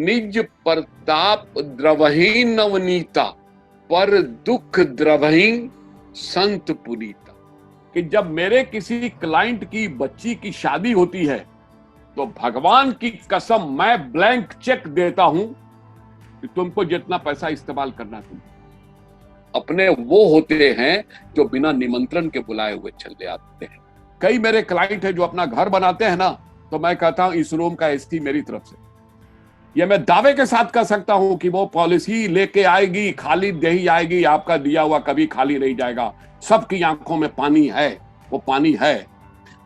निज प्रताप द्रवही नवनीता, पर दुख द्रवही संत पुनीता। कि जब मेरे किसी क्लाइंट की बच्ची की शादी होती है तो भगवान की कसम मैं ब्लैंक चेक देता हूं कि तुमको जितना पैसा इस्तेमाल करना तुम। अपने वो होते हैं जो बिना निमंत्रण के बुलाए हुए चले आते हैं। कई मेरे क्लाइंट हैं जो अपना घर बनाते हैं ना, तो मैं कहता हूं इस रूम का एसी मेरी तरफ से। ये मैं दावे के साथ कह सकता हूं कि वो पॉलिसी लेके आएगी, खाली नहीं आएगी, आपका दिया हुआ कभी खाली नहीं जाएगा। सबकी आंखों में पानी है, वो पानी है।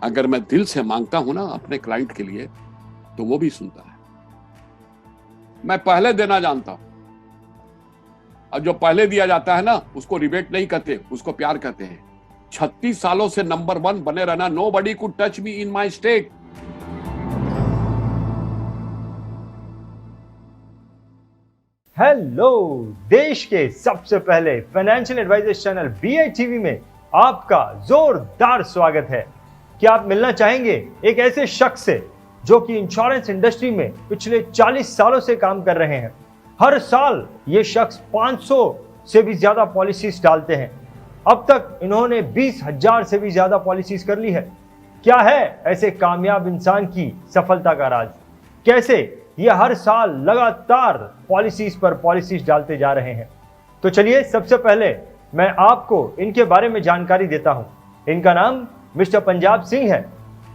अगर मैं दिल से मांगता हूं ना अपने क्लाइंट के लिए, तो वो भी सुनता है। मैं पहले देना जानता हूं, और जो पहले दिया जाता है ना उसको रिबेट नहीं कहते, उसको प्यार कहते हैं। 36 सालों से नंबर 1 बने रहना। Nobody could touch me in my state. Hello, देश के सबसे पहले फाइनेंशियल एडवाइजर्स चैनल BITV में आपका जोरदार स्वागत है। क्या आप मिलना चाहेंगे एक ऐसे शख्स से जो कि इंश्योरेंस इंडस्ट्री में पिछले 40 सालों से काम कर रहे हैं? हर साल ये शख्स 500 से भी ज्यादा पॉलिसीज डालते हैं। अब तक इन्होंने 20,000 से भी ज्यादा पॉलिसीज कर ली है। क्या है ऐसे कामयाब इंसान की सफलता का राज? कैसे ये हर साल लगातार पॉलिसीज पर पॉलिसीज डालते जा रहे हैं? तो चलिए सबसे पहले मैं आपको इनके बारे में जानकारी देता हूं। इनका नाम मिस्टर पंजाब सिंह है।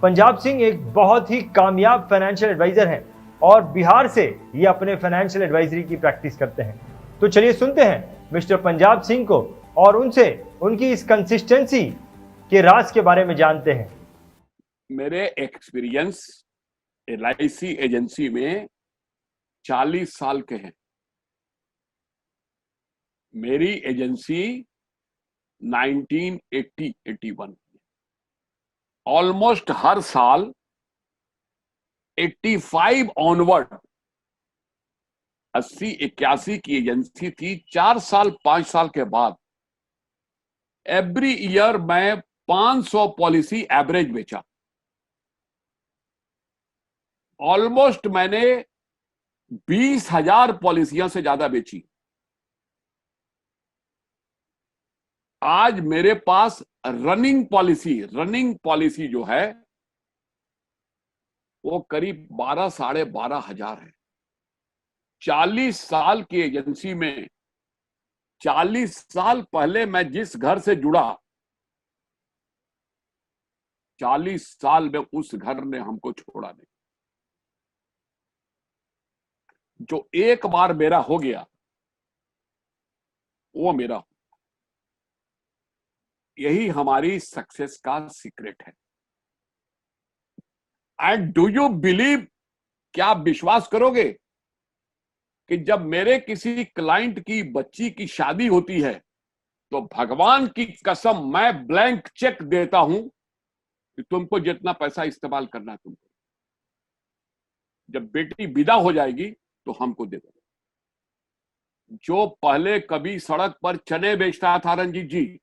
पंजाब सिंह एक बहुत ही कामयाब फाइनेंशियल एडवाइजर हैं और बिहार से ये अपने फाइनेंशियल एडवाइजरी की प्रैक्टिस करते हैं। तो चलिए सुनते हैं मिस्टर पंजाब सिंह को और उनसे उनकी इस कंसिस्टेंसी के राज के बारे में जानते हैं। मेरे एक्सपीरियंस LIC एजेंसी में 40 साल के हैं। मेरी एजेंसी 1980-81 ऑलमोस्ट हर साल 85 ऑनवर्ड 80-81 की एजेंसी थी। 4 साल 5 साल के बाद एवरी ईयर मैं 500 पॉलिसी एवरेज बेचा। ऑलमोस्ट मैंने 20,000 पॉलिसियां से ज्यादा बेची। आज मेरे पास रनिंग पॉलिसी जो है वो करीब 12 साढ़े 12 हजार है। 40 साल की एजेंसी में 40 साल पहले मैं जिस घर से जुड़ा, 40 साल में उस घर ने हमको छोड़ा नहीं। जो एक बार मेरा हो गया वो मेरा। यही हमारी सक्सेस का सीक्रेट है। एंड डू यू बिलीव, क्या आप विश्वास करोगे कि जब मेरे किसी क्लाइंट की बच्ची की शादी होती है तो भगवान की कसम मैं ब्लैंक चेक देता हूं कि तुमको जितना पैसा इस्तेमाल करना तुमको। जब बेटी विदा हो जाएगी तो हमको दे दो। जो पहले कभी सड़क पर चने बेचता था रंजीत जी,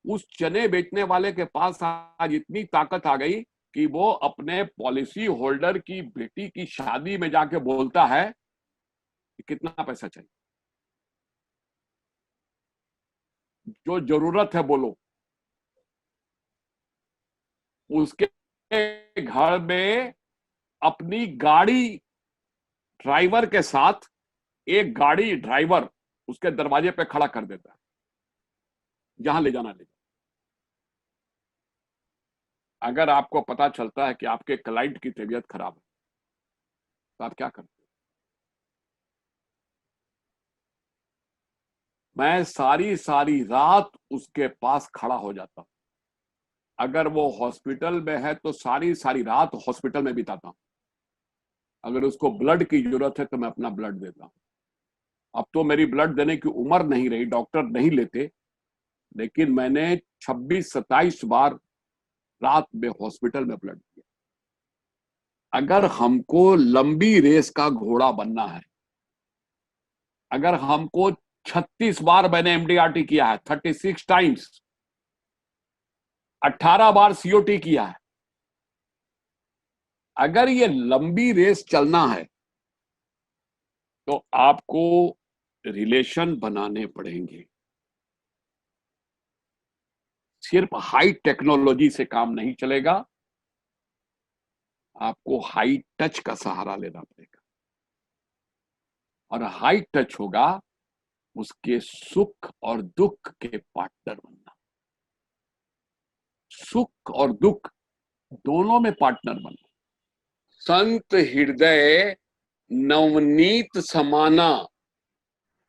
उस चने बेचने वाले के पास आज इतनी ताकत आ गई कि वो अपने पॉलिसी होल्डर की बेटी की शादी में जाके बोलता है कि कितना पैसा चाहिए, जो जरूरत है बोलो। उसके घर में अपनी गाड़ी ड्राइवर के साथ एक गाड़ी ड्राइवर उसके दरवाजे पे खड़ा कर देता है, जहां ले जाना ले जाना। अगर आपको पता चलता है कि आपके क्लाइंट की तबीयत खराब है तो आप क्या करते? मैं सारी सारी रात उसके पास खड़ा हो जाता हूं। अगर वो हॉस्पिटल में है तो सारी सारी रात हॉस्पिटल में बिताता हूं। अगर उसको ब्लड की जरूरत है तो मैं अपना ब्लड देता हूं। अब तो मेरी ब्लड देने की उम्र नहीं रही, डॉक्टर नहीं लेते, लेकिन मैंने 26-27 बार रात में हॉस्पिटल में ब्लड दिया। अगर हमको लंबी रेस का घोड़ा बनना है, अगर हमको 36 बार मैंने MDRT किया है, 36 टाइम्स, 18 बार COT किया है, अगर ये लंबी रेस चलना है तो आपको रिलेशन बनाने पड़ेंगे। सिर्फ हाई टेक्नोलॉजी से काम नहीं चलेगा, आपको हाई टच का सहारा लेना पड़ेगा। और हाई टच होगा उसके सुख और दुख के पार्टनर बनना। सुख और दुख दोनों में पार्टनर बनना। संत हृदय नवनीत समाना,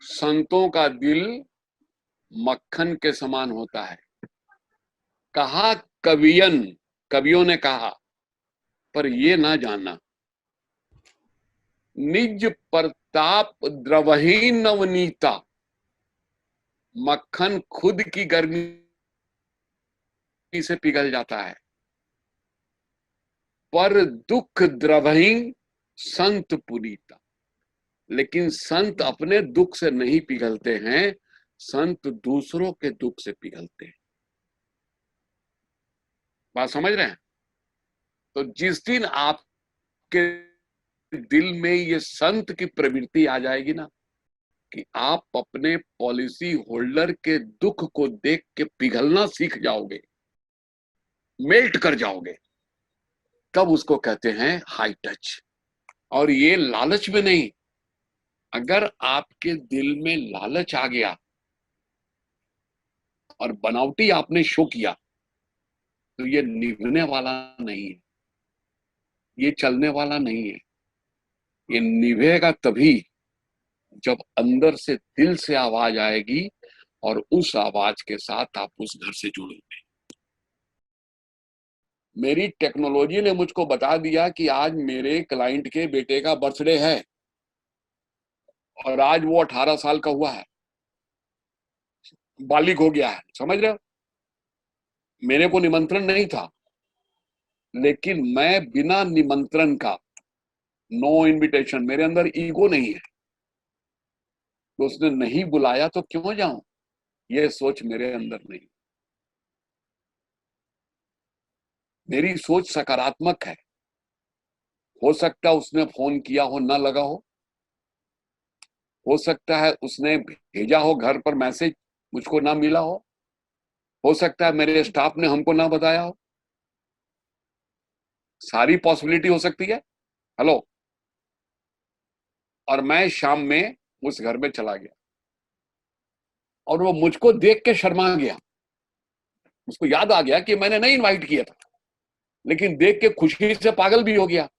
संतों का दिल मक्खन के समान होता है। कहा कवियों ने कहा, पर ये ना जाना, निज प्रताप द्रवही नवनीता, मक्खन खुद की गर्मी से पिघल जाता है, पर दुख द्रवही संत पुनीता। लेकिन संत अपने दुख से नहीं पिघलते हैं, संत दूसरों के दुख से पिघलते हैं। बात समझ रहे हैं? तो जिस दिन आपके दिल में ये संत की प्रवृत्ति आ जाएगी ना, कि आप अपने पॉलिसी होल्डर के दुख को देख के पिघलना सीख जाओगे, मेल्ट कर जाओगे, तब उसको कहते हैं हाई टच। और ये लालच में नहीं, अगर आपके दिल में लालच आ गया और बनावटी आपने शो किया, तो ये निभने वाला नहीं है, ये चलने वाला नहीं है। ये निभेगा तभी जब अंदर से दिल से आवाज आएगी और उस आवाज के साथ आप उस घर से जुड़ोगे। मेरी टेक्नोलॉजी ने मुझको बता दिया कि आज मेरे क्लाइंट के बेटे का बर्थडे है और आज वो 18 साल का हुआ है, बालिग हो गया है। समझ रहे हो? मेरे को निमंत्रण नहीं था, लेकिन मैं बिना निमंत्रण का, नो इनविटेशन, मेरे अंदर ईगो नहीं है, तो उसने नहीं बुलाया तो क्यों जाऊं, ये सोच मेरे अंदर नहीं। मेरी सोच सकारात्मक है। हो सकता है उसने फोन किया हो, ना लगा हो सकता है उसने भेजा हो घर पर मैसेज, मुझको ना मिला हो सकता है मेरे स्टाफ ने हमको ना बताया हो। सारी पॉसिबिलिटी हो सकती है। हेलो। और मैं शाम में उस घर में चला गया और वो मुझको देख के शर्मा गया। उसको याद आ गया कि मैंने नहीं इनवाइट किया था, लेकिन देख के खुशी से पागल भी हो गया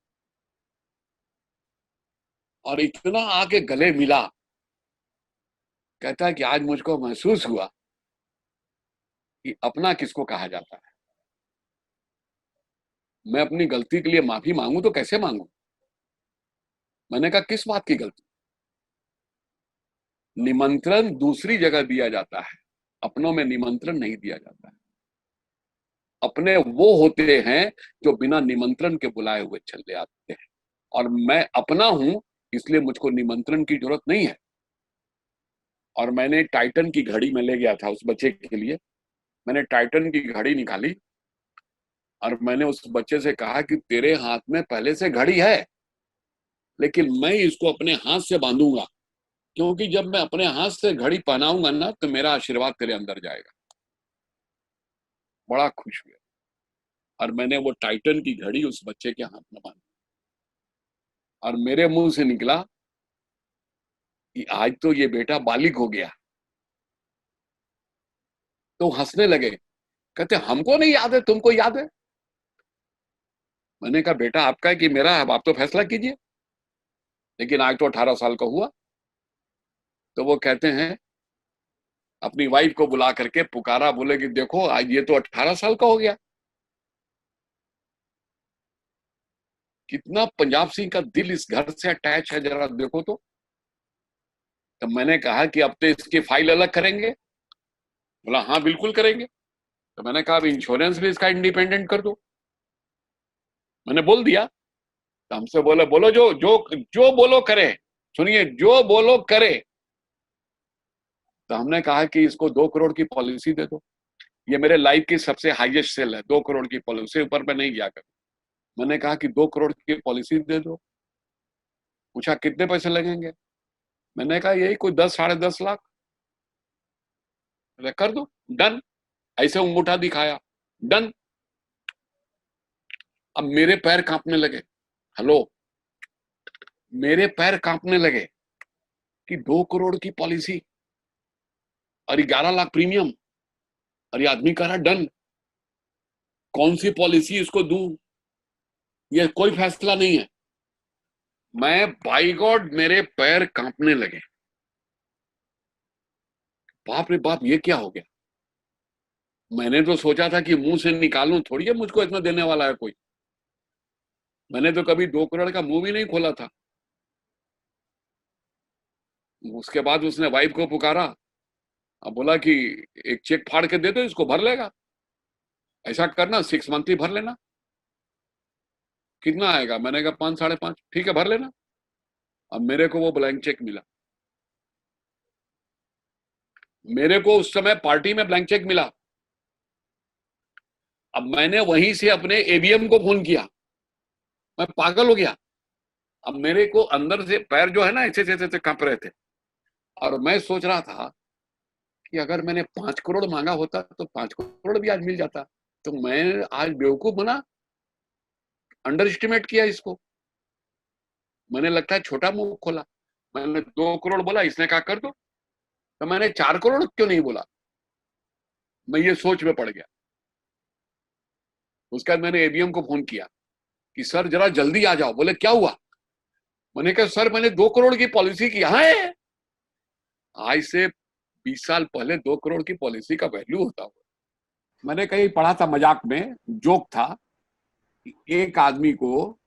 और इतना आके गले मिला। कहता है कि आज मुझको महसूस हुआ कि अपना किसको कहा जाता है। मैं अपनी गलती के लिए माफी मांगू तो कैसे मांगू? मैंने कहा किस बात की गलती? निमंत्रण दूसरी जगह दिया जाता है, अपनों में निमंत्रण नहीं दिया जाता है। अपने वो होते हैं जो बिना निमंत्रण के बुलाए हुए चले आते हैं, और मैं अपना हूं, इसलिए मुझको निमंत्रण की जरूरत नहीं है। और मैंने टाइटन की घड़ी में ले गया था उस बच्चे के लिए। मैंने टाइटन की घड़ी निकाली और मैंने उस बच्चे से कहा कि तेरे हाथ में पहले से घड़ी है, लेकिन मैं इसको अपने हाथ से बांधूंगा, क्योंकि जब मैं अपने हाथ से घड़ी पहनाऊंगा ना, तो मेरा आशीर्वाद तेरे अंदर जाएगा। बड़ा खुश हुआ और मैंने वो टाइटन की घड़ी उस बच्चे के हाथ में बांधी और मेरे मुंह से निकला कि आज तो ये बेटा बालिग हो गया। तो हंसने लगे, कहते हमको नहीं याद है, तुमको याद है? मैंने कहा बेटा आपका है कि मेरा है, अब आप तो फैसला कीजिए। लेकिन आज तो 18 साल का हुआ। तो वो कहते हैं, अपनी वाइफ को बुला करके पुकारा, बोले कि देखो आज ये तो 18 साल का हो गया। कितना पंजाब सिंह का दिल इस घर से अटैच है, जरा देखो तो। तब मैंने कहा कि अब तो इसकी फाइल अलग करेंगे। बोला हाँ बिल्कुल करेंगे। तो मैंने कहा अब इंश्योरेंस भी इसका इंडिपेंडेंट कर दो। मैंने बोल दिया। तो हमसे बोले बोलो जो जो जो बोलो करे, सुनिए जो बोलो करे। तो हमने कहा कि इसको 2 करोड़ की पॉलिसी दे दो। ये मेरे लाइफ की सबसे हाईएस्ट सेल है, 2 करोड़ की पॉलिसी, ऊपर पे नहीं गया कर। मैंने कहा कि 2 करोड़ की पॉलिसी दे दो। पूछा कितने पैसे लगेंगे? मैंने कहा यही कोई 10 साढ़े 10 लाख। कर दो, डन। ऐसे अंगूठा दिखाया, डन। अब मेरे पैर कांपने लगे। हेलो, मेरे पैर कांपने लगे कि 2 करोड़ की पॉलिसी और 11 लाख प्रीमियम, और ये आदमी कह रहा डन। कौन सी पॉलिसी इसको दूं, ये कोई फैसला नहीं है। मैं बाय गॉड, मेरे पैर कांपने लगे। बाप रे बाप, ये क्या हो गया? मैंने तो सोचा था कि मुंह से निकालूं थोड़ी है, मुझको इतना देने वाला है कोई। मैंने तो कभी 2 करोड़ का मुंह भी नहीं खोला था। उसके बाद उसने वाइफ को पुकारा, अब बोला कि एक चेक फाड़ के दे दो, इसको भर लेगा। ऐसा करना, 6 मंथली भर लेना। कितना आएगा? मैंने कहा 5 साढ़े 5। ठीक है, भर लेना। अब मेरे को वो ब्लैंक चेक मिला। मेरे को उस समय पार्टी में ब्लैंक चेक मिला। अब मैंने वहीं से अपने एबीएम को फोन किया। मैं पागल हो गया। अब मेरे को अंदर से पैर जो है ना, ऐसे ऐसे कांप रहे थे। और मैं सोच रहा था कि अगर मैंने 5 करोड़ मांगा होता तो 5 करोड़ भी आज मिल जाता। तो मैं आज बेवकूफ बना, अंडर एस्टिमेट किया इसको। मैंने लगता है छोटा मुंह खोला। मैंने 2 करोड़ बोला, इसने कहा कर दो। तो मैंने 4 करोड़ क्यों नहीं बोला? मैं ये सोच में पड़ गया। उसके बाद मैंने एबीएम को फोन किया कि सर जरा जल्दी आ जाओ। बोले क्या हुआ? मैंने कहा सर मैंने 2 करोड़ की पॉलिसी की है। आज से 20 साल पहले 2 करोड़ की पॉलिसी का वैल्यू होता हुआ। मैंने कहीं पढ़ा था, मजाक में जोक था, कि एक आदमी को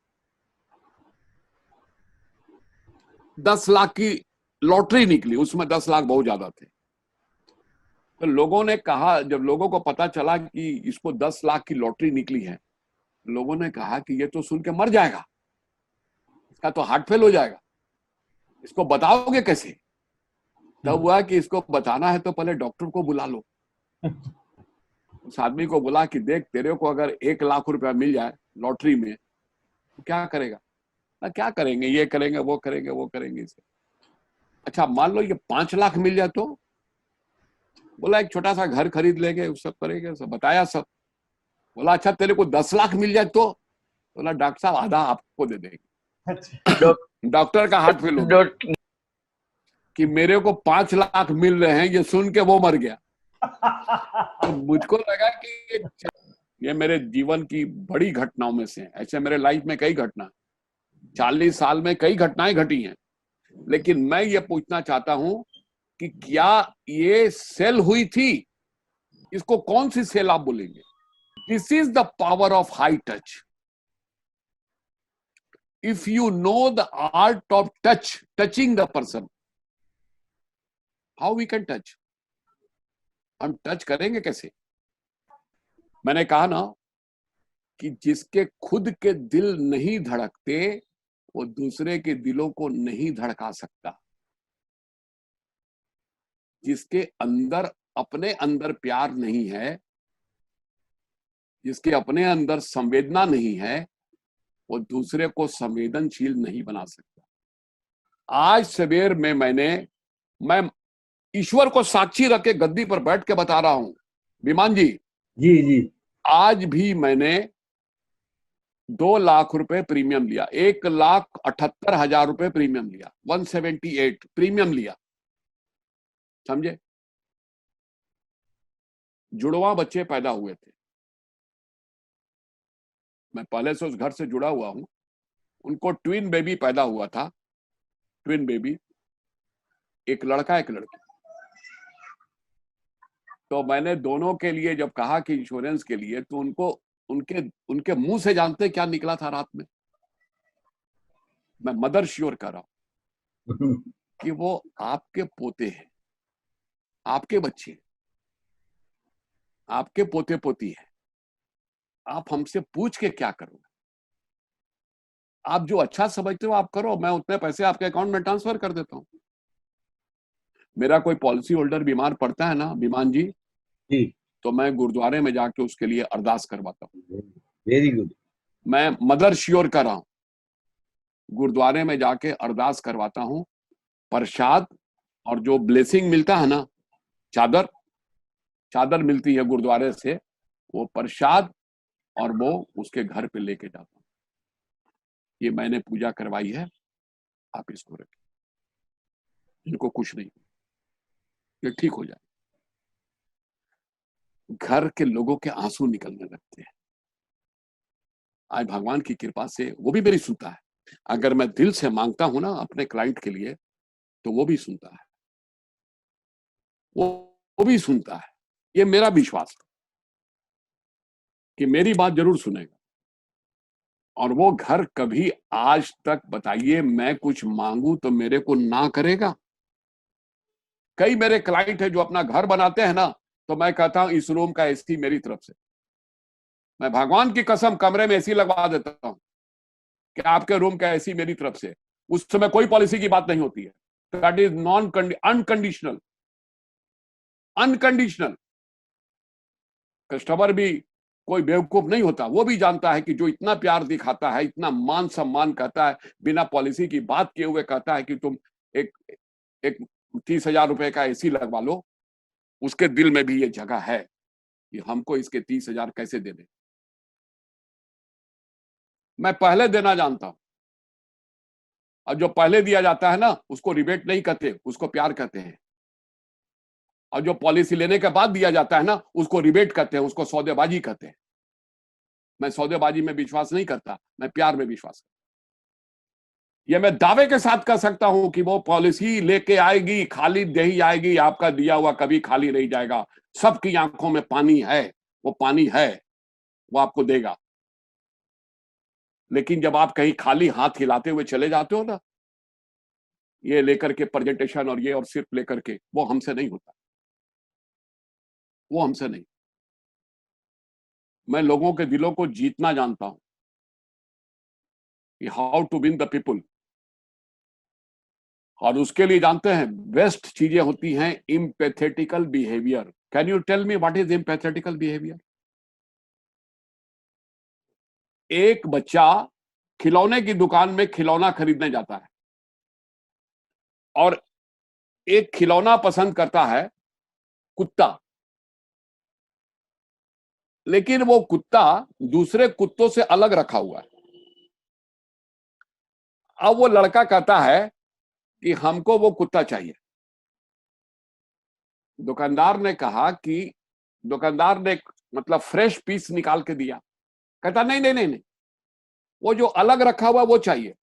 10 लाख की लॉटरी निकली, उसमें 10 लाख बहुत ज्यादा थे। तो लोगों ने कहा, जब लोगों को पता चला कि इसको 10 लाख की लॉटरी निकली है, लोगों ने कहा कि ये तो सुन के मर जाएगा, इसका तो हार्ट फेल हो जाएगा, इसको बताओगे कैसे? तब हुआ कि इसको बताना है तो पहले डॉक्टर को बुला लो। उस आदमी को बोला कि देख, तेरे को अगर 1 लाख रुपया मिल जाए लॉटरी में तो क्या करेगा? ना क्या करेंगे, ये करेंगे, वो करेंगे, वो करेंगे इसे। अच्छा मान लो ये 5 लाख मिल जाए तो? बोला एक छोटा सा घर खरीद लेंगे, उस सब करेंगे, सब बताया सब। बोला अच्छा तेरे को 10 लाख मिल जाए तो? बोला डॉक्टर साहब आधा आपको दे देंगे। डॉक्टर का हार्ट फेल हो गया कि मेरे को 5 लाख मिल रहे हैं, ये सुन के वो मर गया। तो मुझको लगा कि ये मेरे जीवन की बड़ी घटनाओं में से, ऐसे मेरे लाइफ में कई घटना, 40 साल में कई घटनाएं घटी हैं। लेकिन मैं ये पूछना चाहता हूं कि क्या ये सेल हुई थी? इसको कौन सी सेल आप बोलेंगे? This is the power of high touch. If you know the art of touching the person, how we can touch? हम टच करेंगे कैसे? मैंने कहा ना कि जिसके खुद के दिल नहीं धड़कते वो दूसरे के दिलों को नहीं धड़का सकता। जिसके अंदर अपने अंदर प्यार नहीं है, जिसके अपने अंदर संवेदना नहीं है, वो दूसरे को संवेदनशील नहीं बना सकता। आज सवेर में मैं ईश्वर को साक्षी रख के गद्दी पर बैठ के बता रहा हूं, विमान जी जी आज भी मैंने 2 लाख रुपए प्रीमियम लिया, 1,78,000 रुपए प्रीमियम लिया, 178 प्रीमियम लिया, समझे? जुड़वा बच्चे पैदा हुए थे। मैं पहले से उस घर से जुड़ा हुआ हूं। उनको ट्विन बेबी पैदा हुआ था, ट्विन बेबी, एक लड़का एक लड़की। तो मैंने दोनों के लिए जब कहा कि इंश्योरेंस के लिए, तो उनको उनके उनके मुंह से जानते क्या निकला था रात में? मैं मदर श्योर कर रहा हूं कि वो आपके पोते हैं, आपके बच्चे, आपके पोते पोती है। आप हमसे पूछ के क्या करोगे? आप जो अच्छा समझते हो आप करो, मैं उतने पैसे आपके अकाउंट में ट्रांसफर कर देता हूं। मेरा कोई पॉलिसी होल्डर बीमार पड़ता है ना विमान जी, जी, तो मैं गुरुद्वारे में जाके उसके लिए अरदास करवाता हूँ। Very good. मैं मदर श्योर कर रहा हूं, गुरुद्वारे में जाके अरदास करवाता हूं, प्रसाद और जो ब्लेसिंग मिलता है ना, चादर चादर मिलती है गुरुद्वारे से, वो प्रसाद और वो उसके घर पे लेके जाता हूं। ये मैंने पूजा करवाई है, आप इसको रखें, इनको कुछ नहीं, ये ठीक हो जाए। घर के लोगों के आंसू निकलने लगते हैं। आज भगवान की कृपा से वो भी मेरी सुनता है। अगर मैं दिल से मांगता हूं ना अपने क्लाइंट के लिए, तो वो भी सुनता है, वो वो भी सुनता है। ये मेरा विश्वास है कि मेरी बात जरूर सुनेगा। और वो घर कभी आज तक, बताइए, मैं कुछ मांगू तो मेरे को ना करेगा। कई मेरे क्लाइंट है जो अपना घर बनाते हैं ना, तो मैं कहता हूं इस रूम का एसी मेरी तरफ से, मैं भगवान की कसम कमरे में एसी लगवा देता हूं कि आपके रूम का एसी मेरी तरफ से। उस समय कोई पॉलिसी की बात नहीं होती है, that is non unconditional, unconditional. Customer भी कोई बेवकूफ नहीं होता, वो भी जानता है कि जो इतना प्यार दिखाता है, इतना मान सम्मान कहता है, बिना पॉलिसी की बात किए हुए कहता है कि तुम एक एक 30,000 रुपए का एसी लगवा लो, उसके दिल में भी ये जगह है कि हमको इसके 30,000 कैसे दे दे। मैं पहले देना जानता हूं, और जो पहले दिया जाता है ना, उसको रिबेट नहीं कहते, उसको प्यार कहते हैं। और जो पॉलिसी लेने के बाद दिया जाता है ना, उसको रिबेट कहते हैं, उसको सौदेबाजी कहते हैं। मैं सौदेबाजी में विश्वास नहीं करता, मैं प्यार में विश्वास करता। ये मैं दावे के साथ कह सकता हूं कि वो पॉलिसी लेके आएगी, खाली नहीं आएगी, आपका दिया हुआ कभी खाली नहीं जाएगा। सबकी आंखों में पानी है, वो पानी है, वो आपको देगा। लेकिन जब आप कहीं खाली हाथ हिलाते हुए चले जाते हो ना, ये लेकर के प्रेजेंटेशन और ये और सिर्फ लेकर के, वो हमसे नहीं होता, वो हमसे नहीं। मैं लोगों के दिलों को जीतना जानता हूं कि how to win the people. और उसके लिए जानते हैं बेस्ट चीजें होती हैं empathetical behaviour. Can you tell me what is empathetical behaviour? एक बच्चा खिलौने की दुकान में खिलौना खरीदने जाता है और एक खिलौना पसंद करता है, कुत्ता। लेकिन वो कुत्ता दूसरे कुत्तों से अलग रखा हुआ है। अब वो लड़का कहता है कि हमको वो कुत्ता चाहिए। दुकानदार ने कहा कि दुकानदार ने मतलब फ्रेश पीस निकाल के दिया। कहता नहीं नहीं नहीं नहीं, वो जो अलग रखा हुआ वो चाहिए।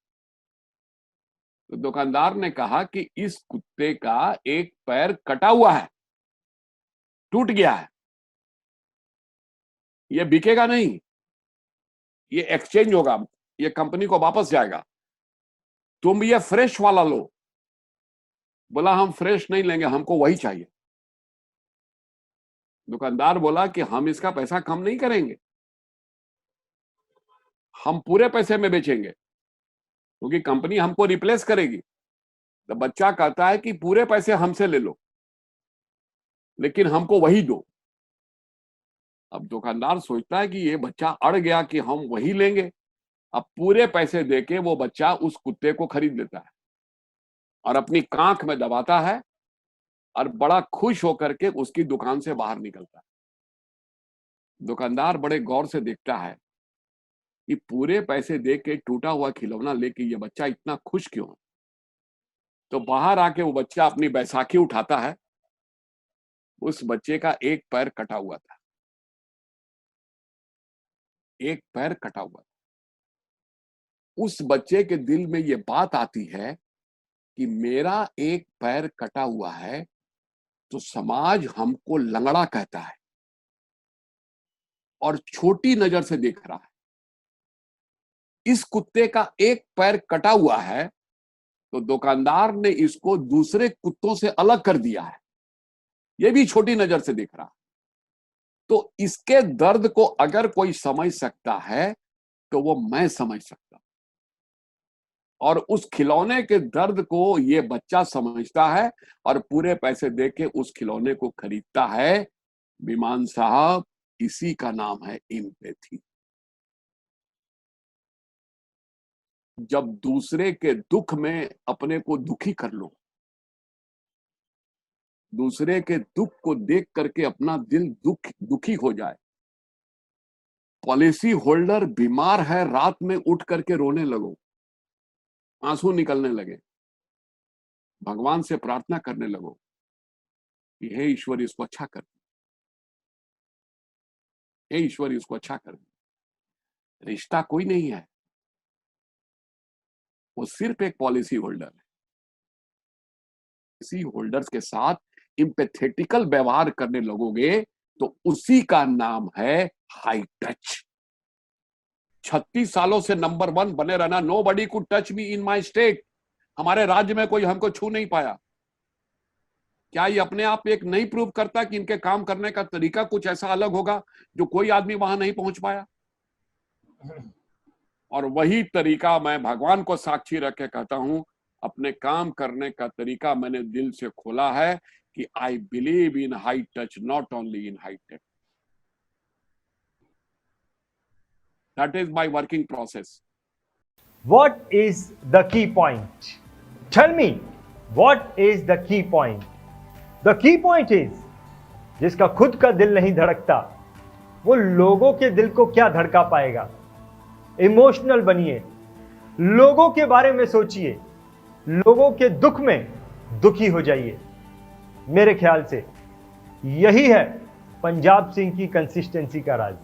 तो दुकानदार ने कहा कि इस कुत्ते का एक पैर कटा हुआ है, टूट गया है, ये बिकेगा नहीं, ये एक्सचेंज होगा, ये कंपनी को वापस जाएगा, तुम ये फ्रेश वाला लो। बोला हम फ्रेश नहीं लेंगे, हमको वही चाहिए। दुकानदार बोला कि हम इसका पैसा कम नहीं करेंगे, हम पूरे पैसे में बेचेंगे क्योंकि कंपनी हमको रिप्लेस करेगी। तो बच्चा कहता है कि पूरे पैसे हमसे ले लो, लेकिन हमको वही दो। अब दुकानदार सोचता है कि ये बच्चा अड़ गया कि हम वही लेंगे। अब पूरे पैसे देके वो बच्चा उस कुत्ते को खरीद लेता है और अपनी कांख में दबाता है और बड़ा खुश होकर के उसकी दुकान से बाहर निकलता है। दुकानदार बड़े गौर से देखता है कि पूरे पैसे दे के टूटा हुआ खिलौना लेके ये बच्चा इतना खुश क्यों है। तो बाहर आके वो बच्चा अपनी बैसाखी उठाता है। उस बच्चे का एक पैर कटा हुआ था, एक पैर कटा हुआ था। उस बच्चे के दिल में ये बात आती है कि मेरा एक पैर कटा हुआ है तो समाज हमको लंगड़ा कहता है और छोटी नजर से देख रहा है। इस कुत्ते का एक पैर कटा हुआ है तो दुकानदार ने इसको दूसरे कुत्तों से अलग कर दिया है, ये भी छोटी नजर से देख रहा है। तो इसके दर्द को अगर कोई समझ सकता है तो वो मैं समझ सकता हूं। और उस खिलौने के दर्द को ये बच्चा समझता है और पूरे पैसे देके उस खिलौने को खरीदता है। विमान साहब, इसी का नाम है एम्पैथी। जब दूसरे के दुख में अपने को दुखी कर लो, दूसरे के दुख को देख करके अपना दिल दुखी हो जाए। पॉलिसी होल्डर बीमार है, रात में उठ करके रोने लगो, आंसू निकलने लगे, भगवान से प्रार्थना करने लगो कि हे ईश्वर इसको अच्छा कर, हे ईश्वर इसको अच्छा कर। रिश्ता कोई नहीं है, वो सिर्फ एक पॉलिसी होल्डर है। पॉलिसी होल्डर्स के साथ इम्पैथेटिकल व्यवहार करने लगोगे तो उसी का नाम है हाई टच। 36 सालों से नंबर 1 बने रहना। Nobody could touch me in my state. हमारे राज्य में कोई हमको छू नहीं पाया। क्या ये अपने आप एक नहीं प्रूव करता कि इनके काम करने का तरीका कुछ ऐसा अलग होगा जो कोई आदमी वहां नहीं पहुंच पाया? और वही तरीका मैं भगवान को साक्षी रख के कहता हूं, अपने काम करने का तरीका मैंने दिल से खोला है कि I believe in high touch, not only in high tech. That is my working process. What is the key point? Tell me, what is the key point? The key point is, जिसका खुद का दिल नहीं धड़कता वो लोगों के दिल को क्या धड़का पाएगा? इमोशनल बनिए, लोगों के बारे में सोचिए, लोगों के दुख में दुखी हो जाइए। मेरे ख्याल से यही है पंजाब सिंह की कंसिस्टेंसी का राज।